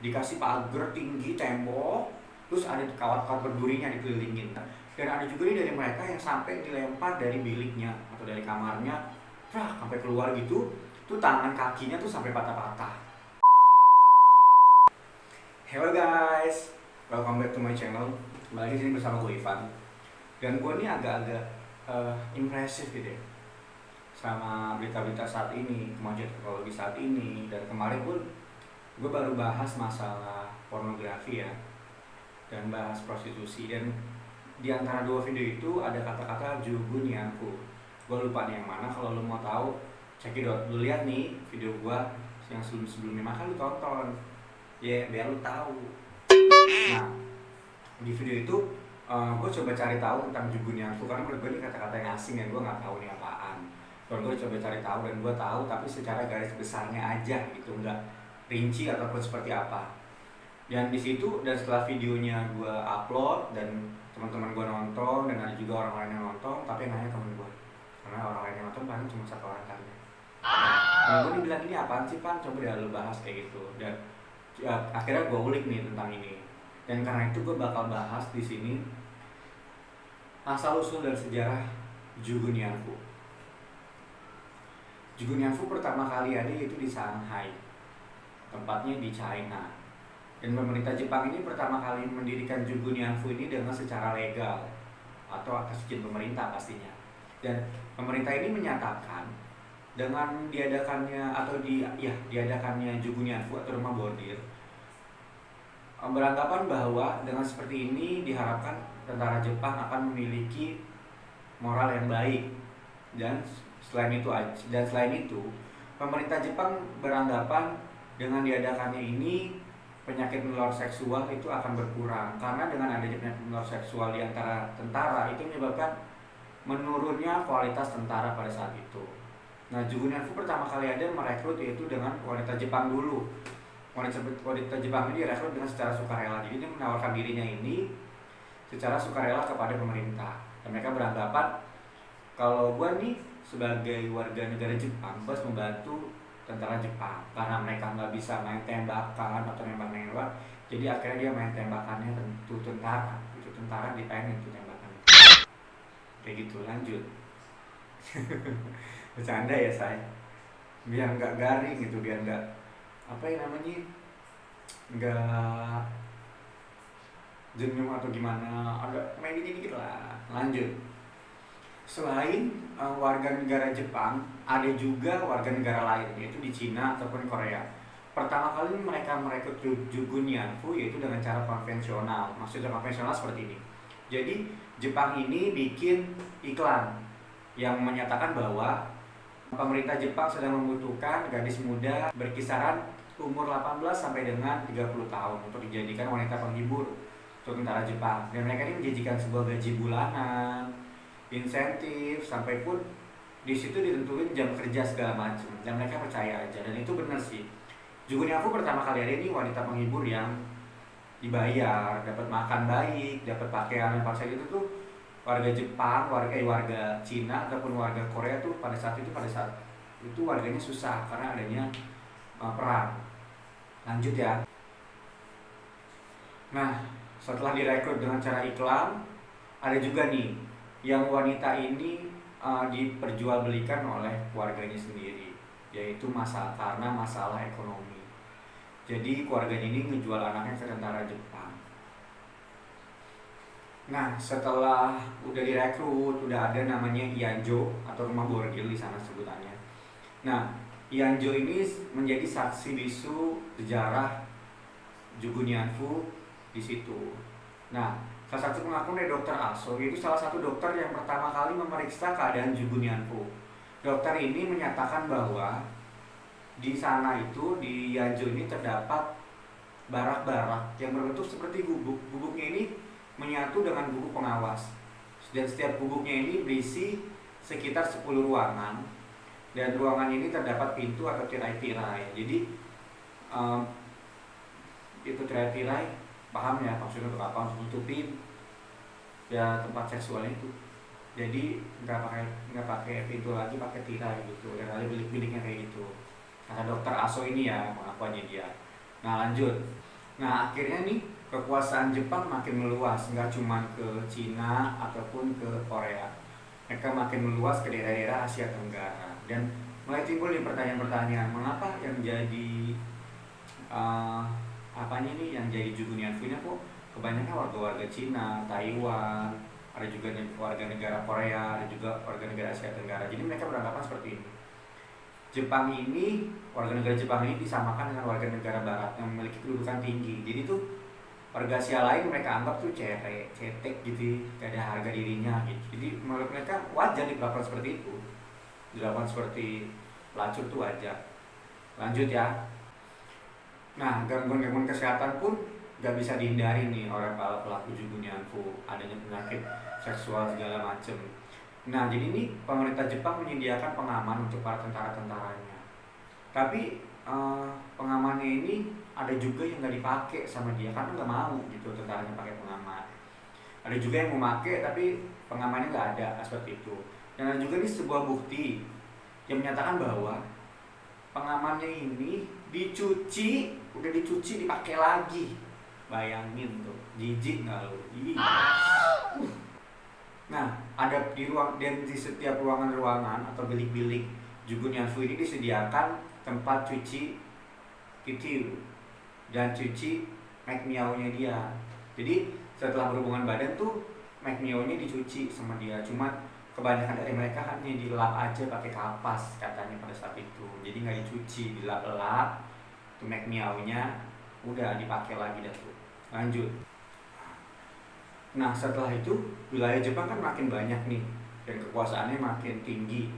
dikasih pagar tinggi tembok, terus ada kawat-kawat berdurinya dikelilingin. Dan ada juga nih dari mereka yang sampai dilempar dari biliknya atau dari kamarnya, sampai keluar gitu, tuh tangan kakinya tuh sampai patah-patah. Hello guys, welcome back to my channel. Kembali di sini bersama gue Ivan. Dan gue ini agak-agak impresif gitu ya, sama berita-berita saat ini, kemajuan teknologi saat ini. Dan kemarin pun gue baru bahas masalah pornografi ya, dan bahas prostitusi. Dan di antara dua video itu ada kata-kata Jugunianfu. Gue lupa nih yang mana. Kalau lo mau tahu, check it out. Lu lihat nih video gue yang sebelum-sebelumnya, maka lu tonton ya, biar lu tahu. Nah, di video itu gue coba cari tahu tentang Jugunianfu, karena menurut gue ini kata-kata yang asing dan gue nggak tahu nih apaan. Dan gue coba cari tahu, dan gue tahu tapi secara garis besarnya aja gitu, nggak rinci ataupun seperti apa. Dan di situ, dan setelah videonya gue upload dan teman-teman gue nonton, dan ada juga orang lain yang nonton, tapi yang nanya temen gue, karena orang lain yang nonton paling cuma satu orang kali. Dan gue bilang, ini apaan sih Pan, coba deh lu bahas kayak gitu. Dan ya, akhirnya gue ulik nih tentang ini. Dan karena itu gue bakal bahas di sini asal usul dan sejarah Jugunianfu. Jugunianfu pertama kali ada yaitu di Shanghai, tempatnya di China. Dan pemerintah Jepang ini pertama kali mendirikan Jugunianfu ini dengan secara legal atau atas izin pemerintah pastinya. Dan pemerintah ini menyatakan dengan diadakannya Jugunianfu atau rumah bordir, beranggapan bahwa dengan seperti ini diharapkan tentara Jepang akan memiliki moral yang baik. Dan selain itu pemerintah Jepang beranggapan dengan diadakannya ini penyakit menular seksual itu akan berkurang, karena dengan adanya penyakit menular seksual di antara tentara itu menyebabkan menurunnya kualitas tentara pada saat itu. Nah, Jugunianfu pertama kali ada merekrut yaitu dengan wanita Jepang dulu. Wanita Jepang ini direkrut dengan secara sukarela, jadi dia menawarkan dirinya ini secara sukarela kepada pemerintah. Dan mereka beranggapan kalau gue nih sebagai warga negara Jepang, gue harus membantu tentara Jepang, karena mereka nggak bisa main tembakan atau nembak-nembak, jadi akhirnya dia main tembakannya tentu tentara, itu tentara dipengen itu tembakannya. Kayak gitu. Lanjut. Bercanda ya saya, biar nggak garing gitu, biar nggak nggak jenuh atau gimana, agak main dikit lah. Lanjut. Selain warga negara Jepang, ada juga warga negara lain, yaitu di Cina ataupun Korea. Pertama kali mereka merekrut Jugunianfu yaitu dengan cara konvensional. Maksudnya konvensional seperti ini. Jadi Jepang ini bikin iklan yang menyatakan bahwa pemerintah Jepang sedang membutuhkan gadis muda berkisaran umur 18 sampai dengan 30 tahun untuk dijadikan wanita penghibur untuk tentara Jepang. Dan mereka ini menjanjikan sebuah gaji bulanan, insentif, sampai pun di situ ditentuin jam kerja segala macam. Dan mereka percaya aja, dan itu benar sih. Jugunianfu pertama kali ada ini wanita penghibur yang dibayar, dapat makan baik, dapat pakaian yang paksa gitu tuh. Warga Jepang, warga Cina ataupun warga Korea tuh pada saat itu warganya susah karena adanya perang. Lanjut ya. Nah, setelah direkrut dengan cara iklan, ada juga nih yang wanita ini diperjualbelikan oleh keluarganya sendiri, yaitu karena masalah ekonomi. Jadi keluarganya ini ngejual anaknya ke tentara Jepang. Nah, setelah udah direkrut, udah ada namanya Ianjo atau rumah bordil di sana sebutannya. Nah, Ianjo ini menjadi saksi bisu sejarah Jugunianfu di situ. Nah, salah satu pengakuan dari Dr. Aso, itu salah satu dokter yang pertama kali memeriksa keadaan Jugunianfu. Dokter ini menyatakan bahwa di sana itu, di Ianjo ini terdapat barak-barak yang berbentuk seperti gubuk. Gubuknya ini menyatu dengan gubuk pengawas, dan setiap gubuknya ini berisi sekitar 10 ruangan, dan ruangan ini terdapat pintu atau tirai-tirai. Jadi itu tirai-tirai, paham ya maksudnya untuk apa? Untuk tutupin ya tempat seksualnya itu. Jadi nggak pakai pintu lagi, pakai tirai gitu, dan ada bilik-biliknya kayak gitu. Kata dokter Aso ini ya pengakuannya dia. Nah, lanjut. Nah akhirnya nih kekuasaan Jepang makin meluas, nggak cuma ke Cina ataupun ke Korea. Mereka makin meluas ke daerah-daerah Asia Tenggara. Dan mulai timbul nih pertanyaan-pertanyaan, mengapa yang jadi uh, apanya nih yang jadi Jugunianfu-nya kok kebanyakan warga-warga Cina, Taiwan, ada juga warga negara Korea, ada juga warga negara Asia Tenggara. Jadi mereka beranggapan seperti ini. Jepang ini, warga negara Jepang ini disamakan dengan warga negara Barat yang memiliki kedudukan tinggi. Jadi tuh warga Asia lain mereka anggap tuh cetek gitu, gak ada harga dirinya gitu. Jadi menurut mereka wajar dilakukan seperti itu, dilakukan seperti pelacur tuh wajar. Lanjut ya. Nah gangguan-gangguan kesehatan pun gak bisa dihindari nih oleh para pelaku Jugunianfu, adanya penyakit seksual segala macem. Nah jadi ini pemerintah Jepang menyediakan pengaman untuk para tentara-tentaranya. Tapi pengamannya ini ada juga yang nggak dipakai sama dia karena nggak mau gitu tentaranya pakai pengaman. Ada juga yang mau pakai tapi pengamannya nggak ada seperti itu. Dan ada juga nih sebuah bukti yang menyatakan bahwa pengamannya ini dicuci, udah dicuci dipakai lagi. Bayangin tuh, jijik nggak lo? Nah, ada di ruang dan di setiap ruangan-ruangan atau bilik-bilik Jugunianfu ini disediakan tempat cuci titiu dan cuci mekmiaunya dia. Jadi setelah berhubungan badan tuh mekmiaunya dicuci sama dia. Cuma kebanyakan dari mereka hanya dilap aja pakai kapas katanya pada saat itu. Jadi nggak dicuci, dilap-lap tuh mekmiaunya udah dipakai lagi dah tuh. Lanjut. Nah setelah itu wilayah Jepang kan makin banyak nih dan kekuasaannya makin tinggi.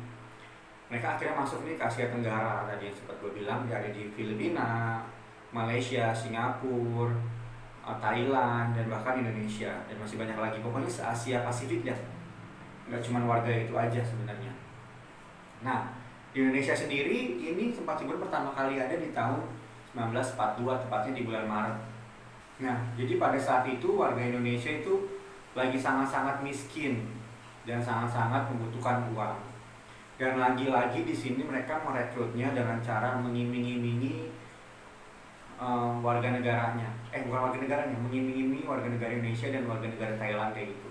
Mereka akhirnya masuk nih ke Asia Tenggara tadi yang sempat gue bilang, ada di Filipina, Malaysia, Singapura, Thailand, dan bahkan Indonesia, dan masih banyak lagi. Pokoknya se-Asia Pasifik dah, nggak cuma warga itu aja sebenarnya. Nah di Indonesia sendiri ini tempat hiburan pertama kali ada di tahun 1942, tepatnya di bulan Maret. Nah jadi pada saat itu warga Indonesia itu lagi sangat-sangat miskin dan sangat-sangat membutuhkan uang. Dan lagi-lagi di sini mereka merekrutnya dengan cara mengiming-imingi warga negaranya, bukan warga negaranya, mengiming-imingi warga negara Indonesia dan warga negara Thailand kayak gitu.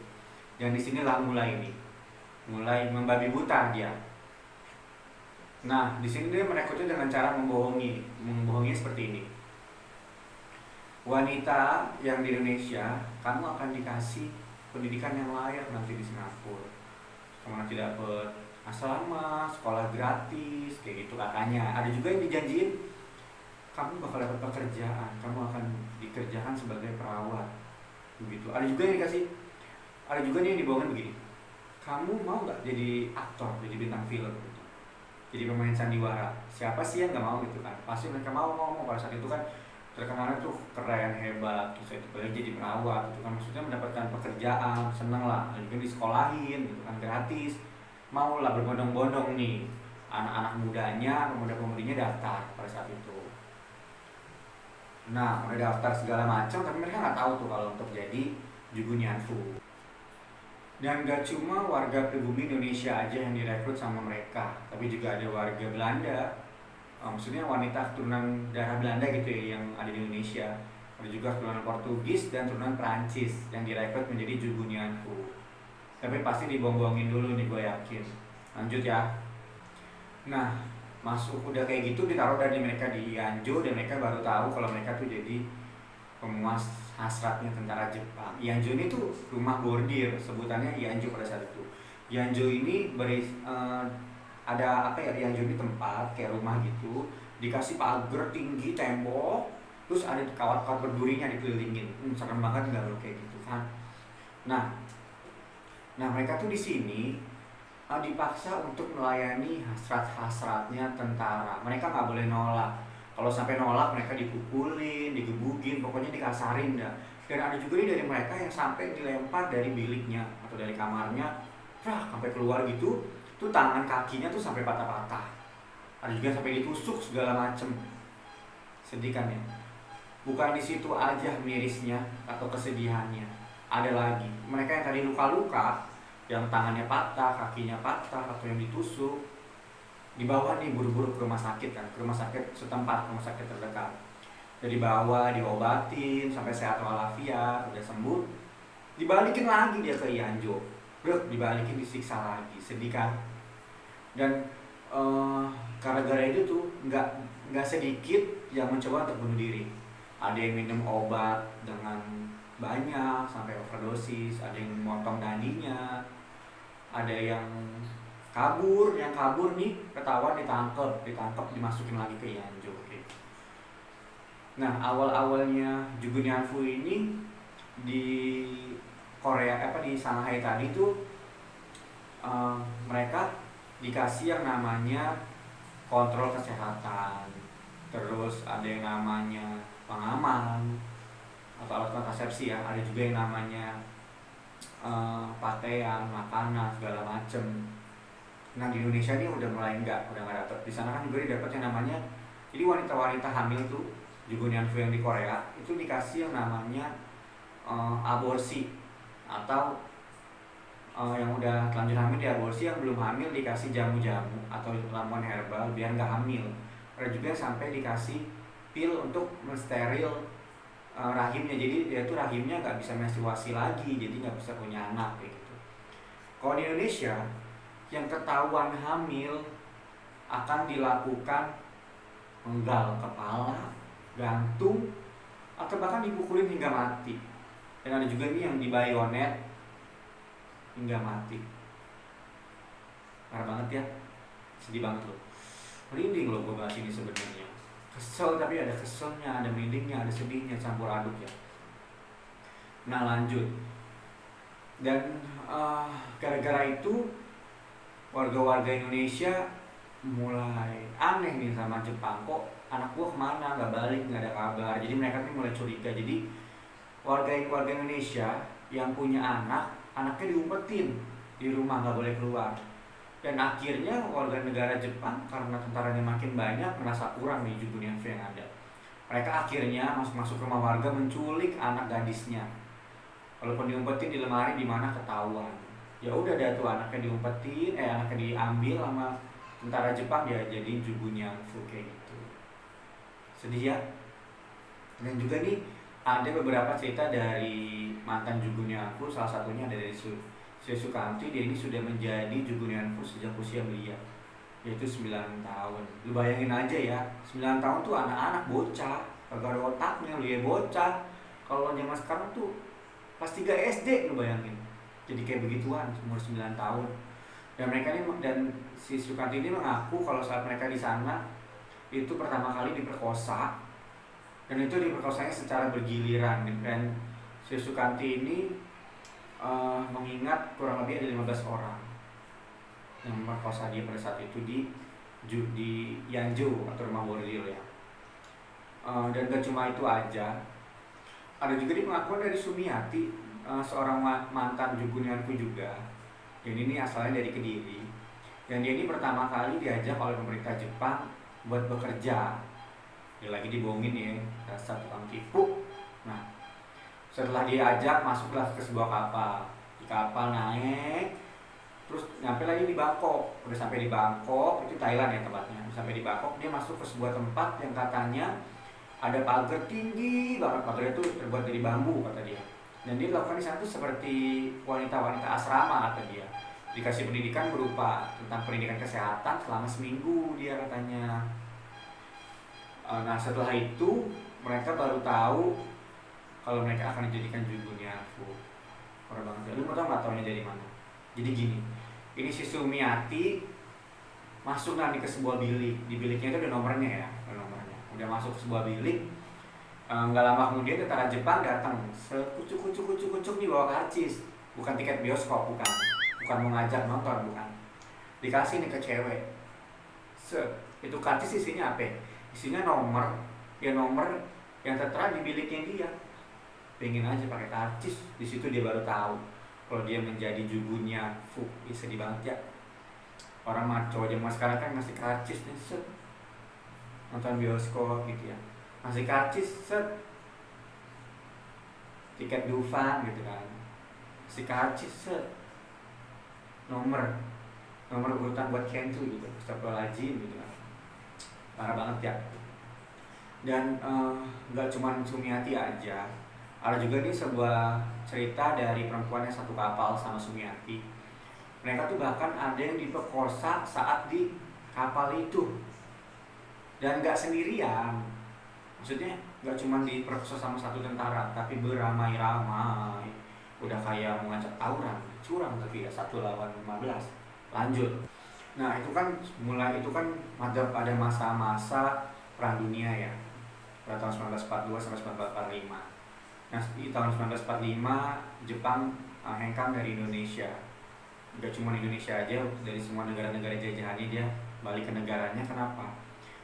Dan disinilah mulai membabi buta dia. Nah di sini dia merekrutnya dengan cara membohongi seperti ini. Wanita yang di Indonesia, kamu akan dikasih pendidikan yang layak nanti di Singapura. Kamu nanti dapat asrama, sekolah gratis, kayak gitu katanya. Ada juga yang dijanjiin kamu bakal dapat pekerjaan, kamu akan dikerjakan sebagai perawat, begitu. Ada juga nih yang dibohongin begini. Kamu mau nggak jadi aktor, jadi bintang film, gitu. Jadi pemain sandiwara. Siapa sih yang nggak mau gitu kan? Pasti mereka mau pada saat itu kan terkenalnya tuh keren, hebat, terus itu boleh jadi perawat, gitu kan. Maksudnya mendapatkan pekerjaan, seneng lah, dan juga disekolahin, gitu kan, gratis. Mau lah berbondong-bondong nih anak-anak mudanya, pemuda-pemudinya daftar pada saat itu. Nah udah daftar segala macam, tapi mereka nggak tahu tuh kalau untuk jadi Jugunianfu. Dan gak cuma warga pribumi Indonesia aja yang direkrut sama mereka, tapi juga ada warga Belanda, maksudnya wanita keturunan darah Belanda gitu ya yang ada di Indonesia. Ada juga keturunan Portugis dan keturunan Prancis yang direkrut menjadi Jugunianfu. Tapi pasti dibohong-bohongin dulu nih, gue yakin. Lanjut ya. Nah masuk udah kayak gitu, ditaruh dari mereka di Yanjo, dan mereka baru tahu kalau mereka tuh jadi pemuas hasratnya tentara Jepang. Yanjo ini tuh rumah bordir, sebutannya Yanjo pada saat itu. Yanjo ini ada apa ya, Yanjo ini tempat kayak rumah gitu, dikasih pagar tinggi, tembok, terus ada kawat-kawat berdurinya dikelilingin. Serem banget nggak lo kayak gitu kan. Nah mereka tuh di sini dipaksa untuk melayani hasrat-hasratnya tentara. Mereka nggak boleh nolak. Kalau sampai nolak mereka dipukulin, digebugin, pokoknya dikasarin dah. Dan ada juga nih dari mereka yang sampai dilempar dari biliknya atau dari kamarnya, sampai keluar gitu, tuh tangan kakinya tuh sampai patah-patah. Ada juga sampai ditusuk segala macem. Sedih kan ya? Bukan di situ aja mirisnya atau kesedihannya. Ada lagi, mereka yang tadi luka-luka, yang tangannya patah, kakinya patah, atau yang ditusuk, dibawa nih buru-buru ke rumah sakit kan, ke rumah sakit setempat, ke rumah sakit terdekat. Udah dibawa, diobatin sampai sehat walafiat, udah sembuh, dibalikin lagi dia ke Ianjo. Bro, dibalikin, disiksa lagi, sedih kan? Dan gara-gara itu tuh nggak sedikit yang mencoba untuk bunuh diri. Ada yang minum obat dengan banyak sampai overdosis, ada yang motong dadinya, ada yang kabur nih ketahuan, ditangkap dimasukin lagi ke Ianjo. Nah, awal-awalnya Jugun Yanfu ini di Korea di Shanghai tadi tuh mereka dikasih yang namanya kontrol kesehatan, terus ada yang namanya pengaman atau alat kontrasepsi ya, ada juga yang namanya pakaian, makanan segala macem. Nah, di Indonesia ini udah nggak dapet. Di sana kan juga didapat yang namanya, jadi wanita-wanita hamil tuh Jugun Yanfu yang di Korea itu dikasih yang namanya aborsi, atau yang udah terlanjur hamil diaborsi, yang belum hamil dikasih jamu-jamu atau ramuan herbal biar nggak hamil. Ada juga yang sampai dikasih pil untuk mensteril rahimnya, jadi dia tuh rahimnya nggak bisa menstruasi lagi, jadi nggak bisa punya anak kayak gitu. Kalau di Indonesia yang ketahuan hamil akan dilakukan penggal kepala, gantung, atau bahkan dipukulin hingga mati. Dan ada juga nih yang dibayonet hingga mati. Parah banget ya, sedih banget loh. Merinding loh gue bahas ini sebenarnya. Kesel, tapi ada keselnya, ada merindingnya, ada sedihnya, campur aduk ya. Nah, lanjut. Dan gara-gara itu warga-warga Indonesia mulai aneh nih sama Jepang, kok anak gua kemana, nggak balik, nggak ada kabar. Jadi mereka nih mulai curiga. Jadi warga Indonesia yang punya anaknya diumpetin di rumah, nggak boleh keluar. Dan akhirnya warga negara Jepang, karena tentaranya makin banyak, merasa kurang nih Jugun Yanfu yang ada. Mereka akhirnya masuk rumah warga, menculik anak gadisnya. Walaupun diumpetin di lemari, di mana ketahuan. Ya udah dah tuh anaknya diumpetin, anaknya diambil sama tentara Jepang, dia jadi Jugun Yanfu kayak gitu. Sedih ya. Dan juga nih ada beberapa cerita dari mantan Jugun Yanfu, salah satunya dari Sukanti. Dia ini sudah menjadi Jugun Yanfu sejak usia belia, yaitu 9 tahun. Lu bayangin aja ya, 9 tahun tuh anak-anak bocah, kagak ada otaknya, lu ya bocah. Kalau zaman sekarang tuh kelas 3 SD, lu bayangin. Jadi kayak begituan, umur 9 tahun. Dan mereka ini, dan si Sukanti ini mengaku kalau saat mereka di sana itu pertama kali diperkosa, dan itu diperkosanya secara bergiliran. Dan si Sukanti ini mengingat kurang lebih ada 15 orang yang memperkosa dia pada saat itu di Yanjo atau rumah bordil ya. Dan gak cuma itu aja, ada juga di pengakuan dari Sumiati, seorang mantan Jugun Yanfu juga. Dan ini asalnya dari Kediri. Dan dia ini pertama kali diajak oleh pemerintah Jepang buat bekerja. Dia lagi dibohongin ya, dasar tukang tipu. Nah, setelah diajak, masuklah ke sebuah kapal. Di kapal naik, terus nyampe lagi di Bangkok. Udah sampai di Bangkok, itu Thailand ya tempatnya. Udah sampai di Bangkok, dia masuk ke sebuah tempat yang katanya ada pagar tinggi banget. Pagarnya itu terbuat dari bambu kata dia. Dan dia lakukan di sana tuh seperti wanita-wanita asrama kata dia. Dikasih pendidikan berupa tentang pendidikan kesehatan selama seminggu dia katanya. Nah, setelah itu mereka baru tahu kalau mereka akan dijadikan Jugun Yanfu. Parah banget. Lu mau tau nggak taunya dari mana? Jadi gini, ini si Sumiati masuk nanti ke sebuah bilik. Di biliknya itu ada nomornya ya, udah masuk ke sebuah bilik. Nggak lama kemudian tentara Jepang datang, sekucuk nih bawa karcis, bukan tiket bioskop, bukan mau ngajak nonton, bukan. Dikasih nih ke cewek. Itu karcis isinya apa? Isinya nomor yang tertera di biliknya dia. Pengen aja pakai karcis, di situ dia baru tahu kalau dia menjadi Jugun Yanfu. Sedih banget ya. Orang maco aja sekarang kan ngasih karcis nih, nonton bioskop gitu ya, ngasih karcis, tiket Dufan gitu kan, ngasih karcis, nomor urutan buat Kentu gitu, Astagfirullahaladzim gitu kan. Parah banget ya. Dan nggak cuman Sumiati aja, ada juga nih sebuah cerita dari perempuan yang satu kapal sama Sumiati. Mereka tuh bahkan ada yang diperkosa saat di kapal itu, dan nggak sendirian. Maksudnya nggak cuma diperkosa sama satu tentara, tapi beramai-ramai. Udah kayak mengajak tawuran, curang tapi ya 1 lawan 15. Lanjut. Nah itu kan mulai itu kan ada masa-masa perang dunia ya, pada tahun 1942 sampai 1945. Nah di tahun 1945 Jepang hengkang dari Indonesia. Gak cuma Indonesia aja, dari semua negara-negara jajahannya dia balik ke negaranya. Kenapa?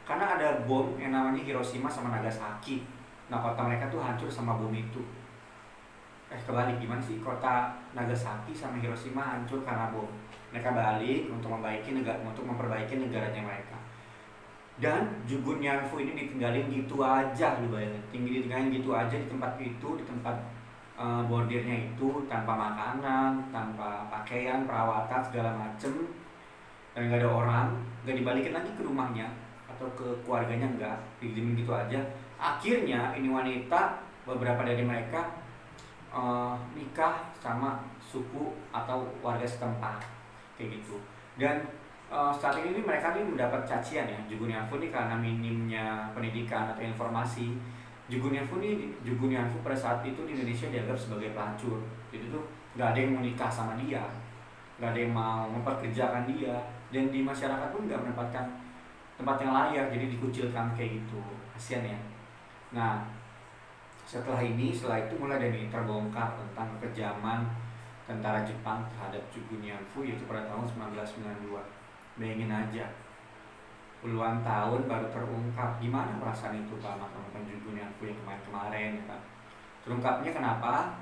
Karena ada bom yang namanya Hiroshima sama Nagasaki. Nah kota mereka tuh hancur sama bom itu. Kebalik, gimana sih, kota Nagasaki sama Hiroshima hancur karena bom. Mereka balik untuk memperbaiki negaranya mereka. Dan Jugun Yanfu ini ditinggalin gitu aja, lu bayangin. Ditinggalin gitu aja di tempat itu, di tempat bordirnya itu, tanpa makanan, tanpa pakaian, perawatan segala macem, dan nggak ada orang, nggak dibalikin lagi ke rumahnya atau ke keluarganya, nggak, didiamin gitu aja. Akhirnya ini wanita, beberapa dari mereka nikah sama suku atau warga setempat kayak gitu. Dan saat ini mereka ini mendapat cacian ya, Jugun Yanfu ini, karena minimnya pendidikan atau informasi. Jugun Yanfu pada saat itu di Indonesia dianggap sebagai pelacur. Jadi tuh nggak ada yang mau nikah sama dia, nggak ada yang mau memperkerjakan dia, dan di masyarakat pun nggak mendapatkan tempat yang layak, jadi dikucilkan kayak gitu. Kasian ya. Nah setelah itu mulai dari terbongkar tentang kekejaman tentara Jepang terhadap Jugun Yanfu, yaitu pada tahun 1992. Bayangin aja, puluhan tahun baru terungkap. Gimana perasaan itu Pak nonton Jugun Yanfu yang kemarin ya kan? Terungkapnya kenapa?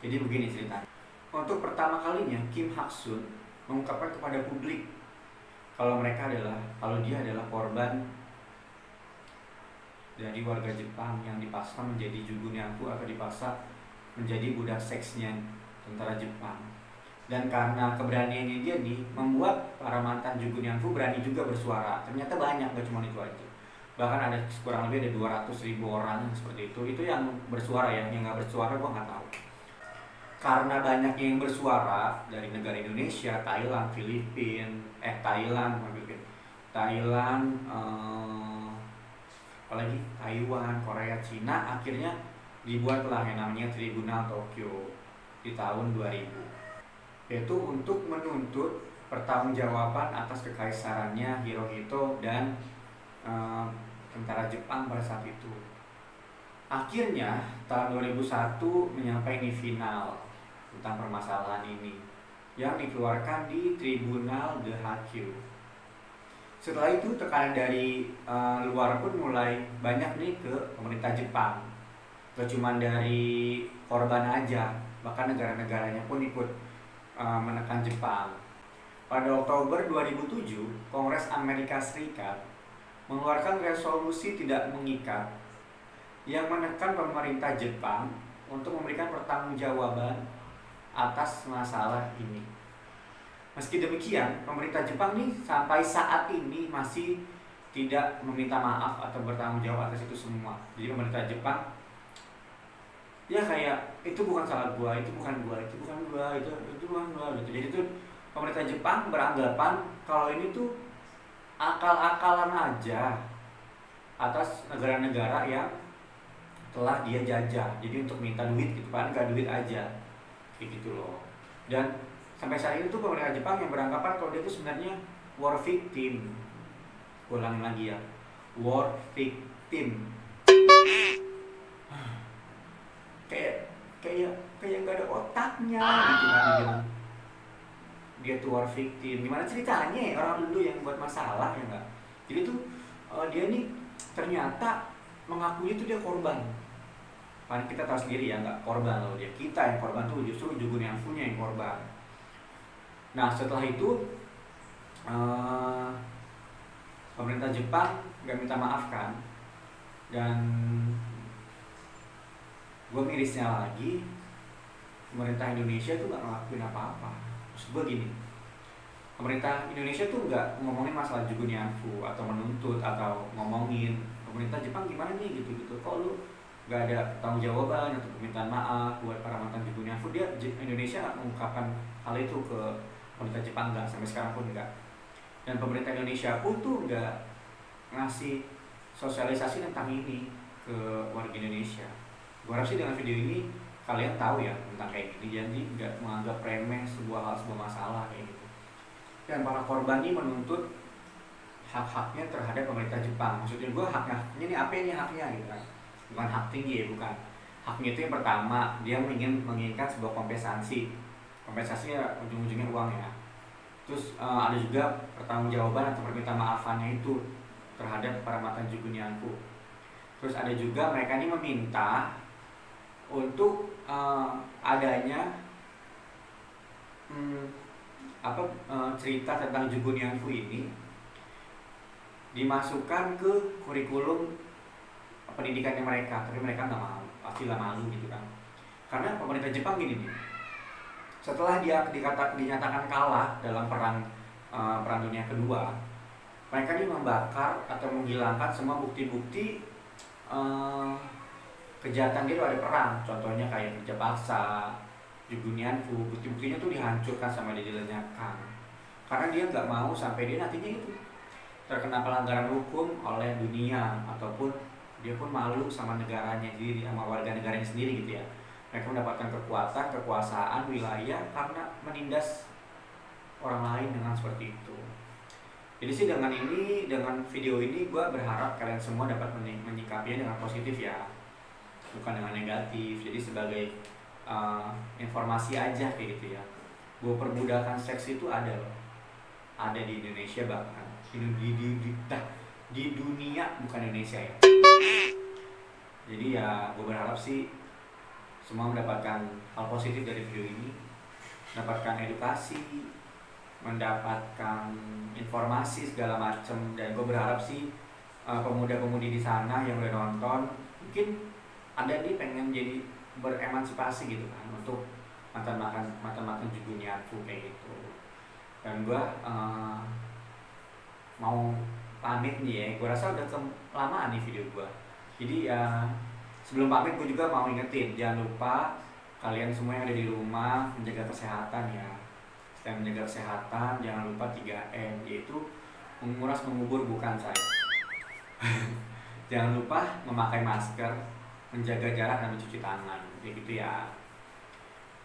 Jadi begini ceritanya. Untuk pertama kalinya Kim Hak Sun mengungkapkan kepada publik kalau dia adalah korban dari warga Jepang yang dipaksa menjadi Jugun Yanfu atau dipaksa menjadi budak seksnya tentara Jepang. Dan karena keberaniannya dia nih, membuat para mantan Jugun Yanfu berani juga bersuara. Ternyata banyak, gak cuma itu aja. Bahkan ada kurang lebih ada 200.000 orang seperti itu. Itu yang bersuara ya, yang gak bersuara gue gak tahu. Karena banyak yang bersuara dari negara Indonesia, Thailand, apalagi Taiwan, Korea, Cina, akhirnya dibuatlah yang namanya Tribunal Tokyo di tahun 2000, yaitu untuk menuntut pertanggungjawaban atas kekaisarannya Hirohito dan tentara Jepang pada saat itu. Akhirnya tahun 2001 menyampai final tentang permasalahan ini yang dikeluarkan di Tribunal The Hakkyu. Setelah itu tekanan dari luar pun mulai banyak nih ke pemerintah Jepang. Gak cuma dari korban aja, bahkan negara-negaranya pun ikut menekan Jepang. Pada Oktober 2007, Kongres Amerika Serikat mengeluarkan resolusi tidak mengikat yang menekan pemerintah Jepang untuk memberikan pertanggungjawaban atas masalah ini. Meski demikian, pemerintah Jepang nih sampai saat ini masih tidak meminta maaf atau bertanggung jawab atas itu semua. Jadi pemerintah Jepang ya kayak itu bukan salah gua, itu bukan gua gitu. Jadi itu pemerintah Jepang beranggapan kalau ini tuh akal-akalan aja atas negara-negara yang telah dia jajah. Jadi untuk minta duit gitu kan, gak duit aja kayak gitu loh. Dan sampai saat ini tuh pemerintah Jepang yang beranggapan kalau dia itu sebenarnya war victim. Ulangin lagi ya, war victim. Kayak nggak ada otaknya gitu kan dibilang dia tuh war victim. Gimana ceritanya ya, orang dulu yang buat masalah ya nggak? Jadi tuh dia nih ternyata mengakui itu dia korban. Kan kita tahu sendiri ya, nggak korban loh dia, kita yang korban tuh justru Jugun Yanfu-nya yang korban. Nah setelah itu pemerintah Jepang gak minta maaf kan, dan gue mirisnya lagi pemerintah Indonesia tuh gak ngelakuin apa-apa. Maksud gue gini, pemerintah Indonesia tuh gak ngomongin masalah Jugun Yanfu atau menuntut atau ngomongin pemerintah Jepang gimana nih gitu-gitu, kok lu nggak ada tanggung jawaban atau permintaan maaf buat para mantan Jugo Nyanfu. Indonesia nggak mengungkapkan hal itu ke pemerintah Jepang, nggak, sampai sekarang pun nggak. Dan pemerintah Indonesia pun tuh nggak ngasih sosialisasi tentang ini ke warga Indonesia. Gue harap sih dengan video ini kalian tahu ya tentang kayak gini, jadi nggak menganggap remeh sebuah masalah kayak gitu. Dan para korban ini menuntut hak-haknya terhadap pemerintah Jepang. Maksudnya gue haknya ini apa, ini haknya gitu kan, bukan hak tinggi ya, bukan. Haknya itu yang pertama, dia menginginkan sebuah kompensasinya ujung-ujungnya uang ya. Terus ada juga pertanggungjawaban atau permintaan maafannya itu terhadap para mantan Jugo Nyanfu. Terus ada juga mereka ini meminta untuk adanya cerita tentang Jugo Nyanfu ini dimasukkan ke kurikulum pendidikannya mereka, tapi mereka nggak mau, pastilah malu gitu kan. Karena pemerintah Jepang gini nih, setelah dia dinyatakan kalah dalam perang dunia kedua, mereka ini membakar atau menghilangkan semua bukti-bukti kejahatan dia ada perang. Contohnya kayak kerja paksa, Jugo Nyanfu, bukti-buktinya tuh dihancurkan sama dia, dilenyapkan. Karena dia nggak mau sampai dia nantinya itu terkena pelanggaran hukum oleh dunia, ataupun dia pun malu sama negaranya sendiri, sama warga negaranya sendiri gitu ya. Mereka mendapatkan kekuasaan wilayah karena menindas orang lain dengan seperti itu. Jadi sih dengan video ini gue berharap kalian semua dapat menyikapinya dengan positif ya, bukan dengan negatif. Jadi sebagai informasi aja kayak gitu ya. Bahwa perbudakan seks itu ada loh, ada di Indonesia, bahkan di dunia, bukan Indonesia ya. Jadi ya gue berharap sih semua mendapatkan hal positif dari video ini, mendapatkan edukasi, mendapatkan informasi segala macam. Dan gue berharap sih pemuda-pemudi di sana yang udah nonton mungkin ada nih pengen jadi beremansipasi gitu kan, untuk mantan Jugo Nyanfu kayak gitu. Dan gue mau pamit nih ya, gue rasa udah kelamaan nih video gue. Jadi ya sebelum pamit gue juga mau ingetin, jangan lupa kalian semua yang ada di rumah menjaga kesehatan ya. Dan menjaga kesehatan jangan lupa 3M, yaitu menguras mengubur bukan saya. Jangan lupa memakai masker, menjaga jarak dan mencuci tangan, kayak gitu ya.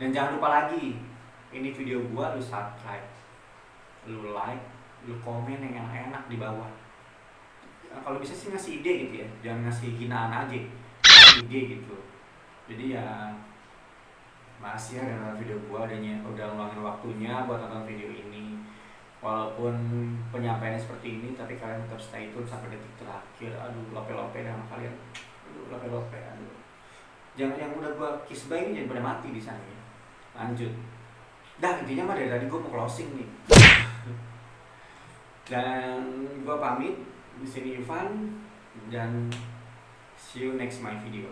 Dan jangan lupa lagi, ini video gua lu subscribe, lu like, lu komen yang enak di bawah. Nah, kalau bisa sih ngasih ide gitu ya, jangan ngasih hinaan aja, ngasih ide gitu. Jadi ya makasih ya dengan video gua udah ngeluangin waktunya buat nonton video ini. Walaupun penyampaiannya seperti ini, tapi kalian tetap stay tune sampai detik terakhir. Aduh, lope-lope sama kalian. Aduh, lope-lope, aduh. Jangan yang udah gua kiss bye ini jangan pada mati di sana ya. Lanjut. Dah, intinya mah dari tadi gua mau closing nih. Dan gua pamit. Di sini Ivan, dan see you next my video.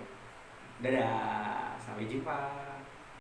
Dadah, sampai jumpa.